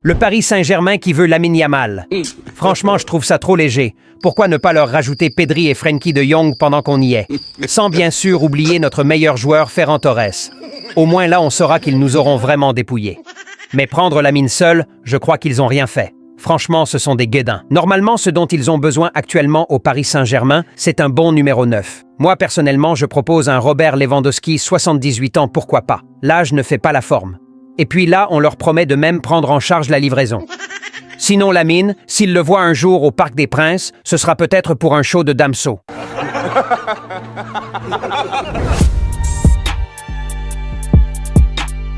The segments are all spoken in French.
Le Paris Saint-Germain qui veut Lamine Yamal. Franchement, je trouve ça trop léger. Pourquoi ne pas leur rajouter Pedri et Frenkie de Jong pendant qu'on y est? Sans bien sûr oublier notre meilleur joueur Ferran Torres. Au moins là, on saura qu'ils nous auront vraiment dépouillés. Mais prendre Lamine seul, je crois qu'ils n'ont rien fait. Franchement, ce sont des guédins. Normalement, ce dont ils ont besoin actuellement au Paris Saint-Germain, c'est un bon numéro 9. Moi, personnellement, je propose un Robert Lewandowski, 78 ans, pourquoi pas. L'âge ne fait pas la forme. Et puis là, on leur promet de même prendre en charge la livraison. Sinon, Lamine, s'il le voit un jour au Parc des Princes, ce sera peut-être pour un show de Damso.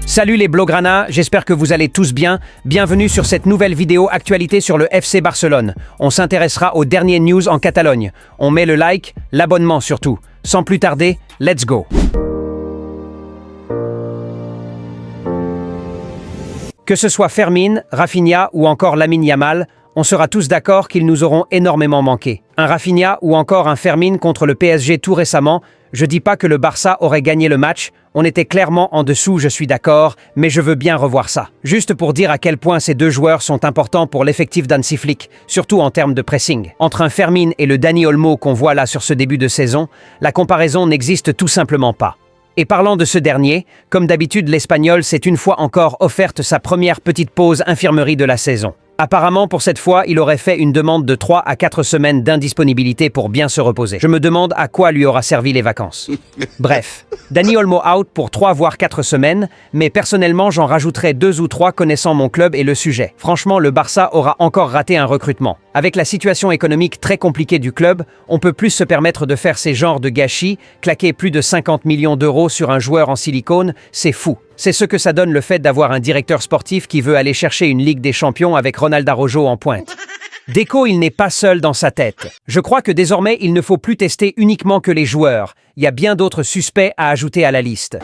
Salut les Blaugrana, j'espère que vous allez tous bien. Bienvenue sur cette nouvelle vidéo actualité sur le FC Barcelone. On s'intéressera aux dernières news en Catalogne. On met le like, l'abonnement surtout. Sans plus tarder, let's go. Que ce soit Fermin, Rafinha ou encore Lamine Yamal, on sera tous d'accord qu'ils nous auront énormément manqué. Un Rafinha ou encore un Fermin contre le PSG tout récemment, je dis pas que le Barça aurait gagné le match, on était clairement en dessous, je suis d'accord, mais je veux bien revoir ça. Juste pour dire à quel point ces deux joueurs sont importants pour l'effectif d'Hansi Flick, surtout en termes de pressing. Entre un Fermin et le Dani Olmo qu'on voit là sur ce début de saison, la comparaison n'existe tout simplement pas. Et parlant de ce dernier, comme d'habitude l'Espagnol s'est une fois encore offerte sa première petite pause infirmerie de la saison. Apparemment, pour cette fois, il aurait fait une demande de 3 à 4 semaines d'indisponibilité pour bien se reposer. Je me demande à quoi lui aura servi les vacances. Bref, Dani Olmo out pour 3 voire 4 semaines, mais personnellement j'en rajouterais 2 ou 3 connaissant mon club et le sujet. Franchement, le Barça aura encore raté un recrutement. Avec la situation économique très compliquée du club, on peut plus se permettre de faire ces genres de gâchis, claquer plus de 50 millions d'euros sur un joueur en silicone, c'est fou. C'est ce que ça donne le fait d'avoir un directeur sportif qui veut aller chercher une Ligue des Champions avec Ronald Araujo en pointe. Deco, il n'est pas seul dans sa tête. Je crois que désormais, il ne faut plus tester uniquement que les joueurs. Il y a bien d'autres suspects à ajouter à la liste.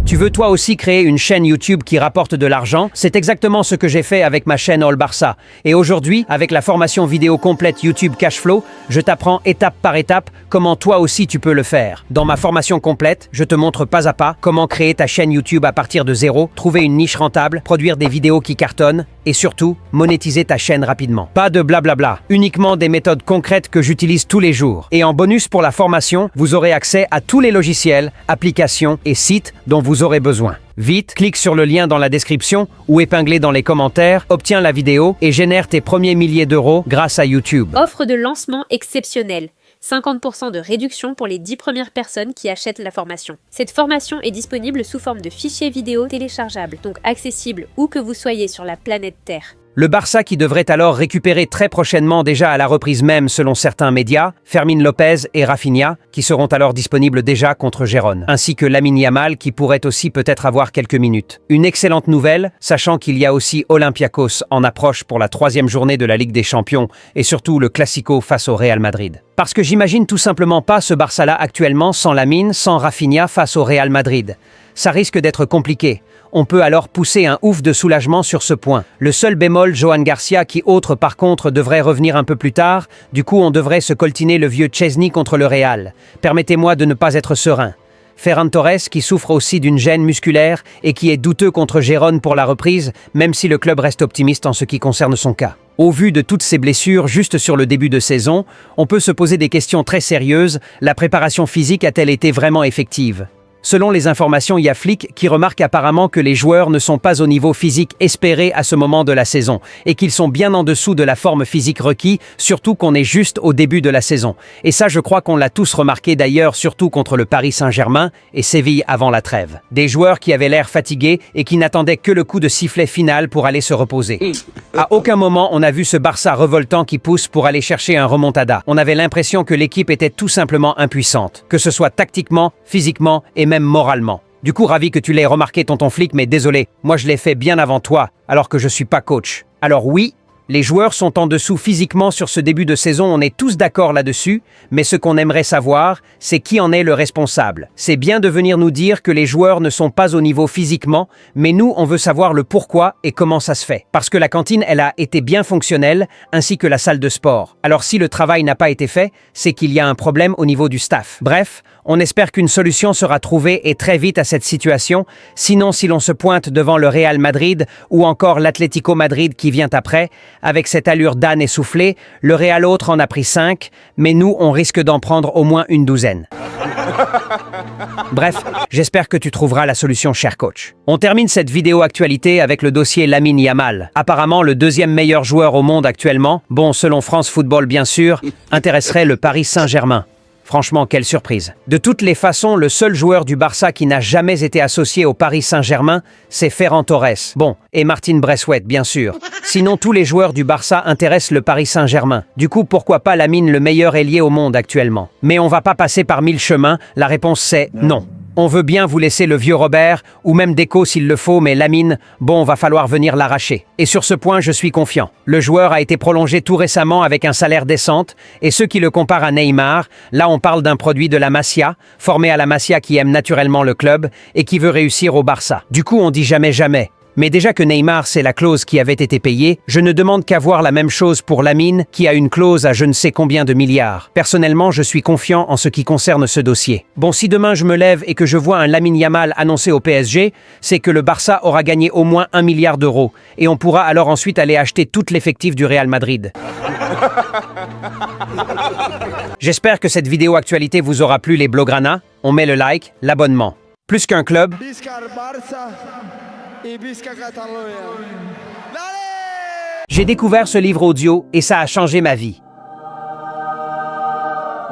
Tu veux toi aussi créer une chaîne YouTube qui rapporte de l'argent? C'est exactement ce que j'ai fait avec ma chaîne All Barça. Et aujourd'hui, avec la formation vidéo complète YouTube Cashflow, je t'apprends étape par étape comment toi aussi tu peux le faire. Dans ma formation complète, je te montre pas à pas comment créer ta chaîne YouTube à partir de zéro, trouver une niche rentable, produire des vidéos qui cartonnent et surtout, monétiser ta chaîne rapidement. Pas de blablabla, uniquement des méthodes concrètes que j'utilise tous les jours. Et en bonus pour la formation, vous aurez accès à tous les logiciels, applications et sites dont vous aurez besoin. Vite, clique sur le lien dans la description ou épinglé dans les commentaires, obtiens la vidéo et génère tes premiers milliers d'euros grâce à YouTube. Offre de lancement exceptionnelle. 50% de réduction pour les 10 premières personnes qui achètent la formation. Cette formation est disponible sous forme de fichiers vidéo téléchargeables, donc accessible où que vous soyez sur la planète Terre. Le Barça qui devrait alors récupérer très prochainement déjà à la reprise même selon certains médias, Fermin Lopez et Rafinha, qui seront alors disponibles déjà contre Gérone, ainsi que Lamine Yamal qui pourrait aussi peut-être avoir quelques minutes. Une excellente nouvelle, sachant qu'il y a aussi Olympiakos en approche pour la 3e journée de la Ligue des Champions et surtout le Classico face au Real Madrid. Parce que j'imagine tout simplement pas ce Barça-là actuellement sans Lamine, sans Rafinha face au Real Madrid. Ça risque d'être compliqué. On peut alors pousser un ouf de soulagement sur ce point. Le seul bémol, Johan Garcia, qui autre par contre devrait revenir un peu plus tard, du coup on devrait se coltiner le vieux Chesney contre le Real. Permettez-moi de ne pas être serein. Ferran Torres, qui souffre aussi d'une gêne musculaire et qui est douteux contre Gérone pour la reprise, même si le club reste optimiste en ce qui concerne son cas. Au vu de toutes ces blessures juste sur le début de saison, on peut se poser des questions très sérieuses. La préparation physique a-t-elle été vraiment effective ? Selon les informations, il y a Flick qui remarque apparemment que les joueurs ne sont pas au niveau physique espéré à ce moment de la saison et qu'ils sont bien en dessous de la forme physique requise, surtout qu'on est juste au début de la saison. Et ça, je crois qu'on l'a tous remarqué d'ailleurs, surtout contre le Paris Saint-Germain et Séville avant la trêve. Des joueurs qui avaient l'air fatigués et qui n'attendaient que le coup de sifflet final pour aller se reposer. À aucun moment, on a vu ce Barça revoltant qui pousse pour aller chercher un remontada. On avait l'impression que l'équipe était tout simplement impuissante, que ce soit tactiquement, physiquement et même moralement. Du coup, ravi que tu l'aies remarqué, tonton Flick, mais désolé, moi je l'ai fait bien avant toi, alors que je suis pas coach. Alors oui, Les joueurs sont en dessous physiquement sur ce début de saison, on est tous d'accord là-dessus, mais ce qu'on aimerait savoir, c'est qui en est le responsable. C'est bien de venir nous dire que les joueurs ne sont pas au niveau physiquement, mais nous, on veut savoir le pourquoi et comment ça se fait. Parce que la cantine, elle a été bien fonctionnelle, ainsi que la salle de sport. Alors si le travail n'a pas été fait, c'est qu'il y a un problème au niveau du staff. Bref, on espère qu'une solution sera trouvée et très vite à cette situation. Sinon, si l'on se pointe devant le Real Madrid ou encore l'Atlético Madrid qui vient après, avec cette allure d'âne essoufflé, le Real autre en a pris 5, mais nous, on risque d'en prendre au moins une douzaine. Bref, j'espère que tu trouveras la solution, cher coach. On termine cette vidéo actualité avec le dossier Lamine Yamal. Apparemment, le deuxième meilleur joueur au monde actuellement, bon, selon France Football bien sûr, intéresserait le Paris Saint-Germain. Franchement, quelle surprise. De toutes les façons, le seul joueur du Barça qui n'a jamais été associé au Paris Saint-Germain, c'est Ferran Torres. Bon, et Martin Braithwaite, bien sûr. Sinon, tous les joueurs du Barça intéressent le Paris Saint-Germain. Du coup, pourquoi pas Lamine, le meilleur ailier au monde actuellement? Mais on va pas passer par 1000 chemins, la réponse c'est non. On veut bien vous laisser le vieux Robert, ou même Deco s'il le faut, mais Lamine, bon, va falloir venir l'arracher. Et sur ce point, je suis confiant. Le joueur a été prolongé tout récemment avec un salaire décent, et ceux qui le comparent à Neymar, là on parle d'un produit de la Masia, formé à la Masia qui aime naturellement le club, et qui veut réussir au Barça. Du coup, on dit jamais jamais. Mais déjà que Neymar, c'est la clause qui avait été payée, je ne demande qu'à voir la même chose pour Lamine, qui a une clause à je ne sais combien de milliards. Personnellement, je suis confiant en ce qui concerne ce dossier. Bon, si demain je me lève et que je vois un Lamine Yamal annoncé au PSG, c'est que le Barça aura gagné au moins 1 milliard d'euros, et on pourra alors ensuite aller acheter tout l'effectif du Real Madrid. J'espère que cette vidéo actualité vous aura plu, les Blaugrana. On met le like, l'abonnement. Plus qu'un club... J'ai découvert ce livre audio et ça a changé ma vie.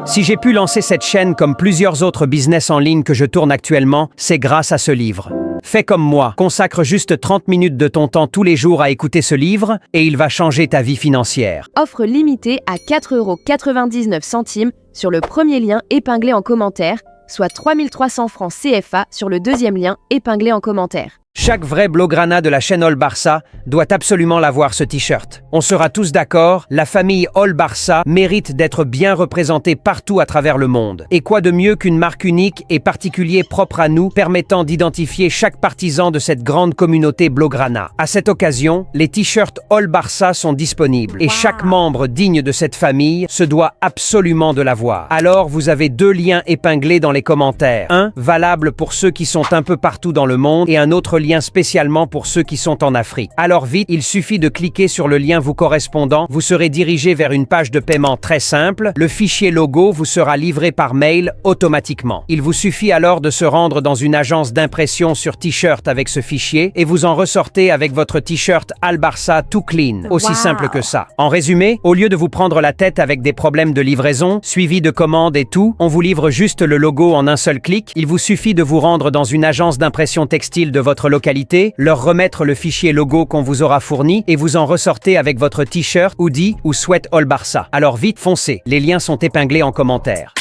Si j'ai pu lancer cette chaîne comme plusieurs autres business en ligne que je tourne actuellement, c'est grâce à ce livre. Fais comme moi, consacre juste 30 minutes de ton temps tous les jours à écouter ce livre et il va changer ta vie financière. Offre limitée à 4,99 € sur le premier lien épinglé en commentaire, soit 3300 francs CFA sur le deuxième lien épinglé en commentaire. Chaque vrai Blaugrana de la chaîne All Barça doit absolument l'avoir, ce t-shirt. On sera tous d'accord, la famille All Barça mérite d'être bien représentée partout à travers le monde. Et quoi de mieux qu'une marque unique et particulière propre à nous, permettant d'identifier chaque partisan de cette grande communauté Blaugrana. À cette occasion, les t-shirts All Barça sont disponibles et chaque membre digne de cette famille se doit absolument de l'avoir. Alors, vous avez 2 liens épinglés dans les commentaires. Un valable pour ceux qui sont un peu partout dans le monde et un autre lien spécialement pour ceux qui sont en Afrique. Alors vite, il suffit de cliquer sur le lien vous correspondant, vous serez dirigé vers une page de paiement très simple, le fichier logo vous sera livré par mail automatiquement. Il vous suffit alors de se rendre dans une agence d'impression sur t-shirt avec ce fichier et vous en ressortez avec votre t-shirt Al Barça tout clean. Aussi simple que ça. En résumé, au lieu de vous prendre la tête avec des problèmes de livraison, suivi de commandes et tout, on vous livre juste le logo en un seul clic. Il vous suffit de vous rendre dans une agence d'impression textile de votre localité, leur remettre le fichier logo qu'on vous aura fourni et vous en ressortez avec votre t-shirt, hoodie ou sweat All Barça. Alors vite, foncez. Les liens sont épinglés en commentaire.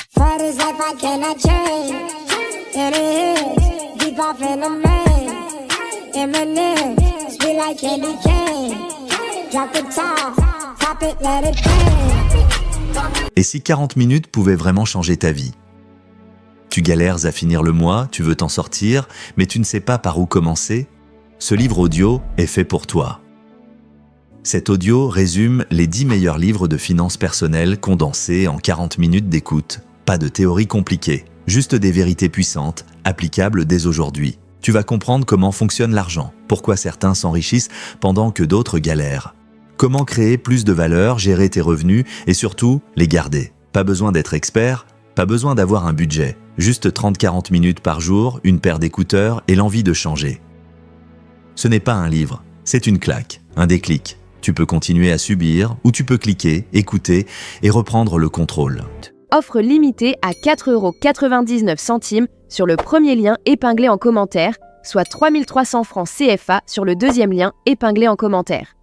Et si 40 minutes pouvaient vraiment changer ta vie? Tu galères à finir le mois, tu veux t'en sortir, mais tu ne sais pas par où commencer? Ce livre audio est fait pour toi. Cet audio résume les 10 meilleurs livres de finances personnelles condensés en 40 minutes d'écoute. Pas de théorie compliquée, juste des vérités puissantes, applicables dès aujourd'hui. Tu vas comprendre comment fonctionne l'argent, pourquoi certains s'enrichissent pendant que d'autres galèrent. Comment créer plus de valeur, gérer tes revenus et surtout les garder. Pas besoin d'être expert, pas besoin d'avoir un budget. Juste 30-40 minutes par jour, une paire d'écouteurs et l'envie de changer. Ce n'est pas un livre, c'est une claque, un déclic. Tu peux continuer à subir ou tu peux cliquer, écouter et reprendre le contrôle. Offre limitée à 4,99 € sur le premier lien épinglé en commentaire, soit 3300 francs CFA sur le deuxième lien épinglé en commentaire.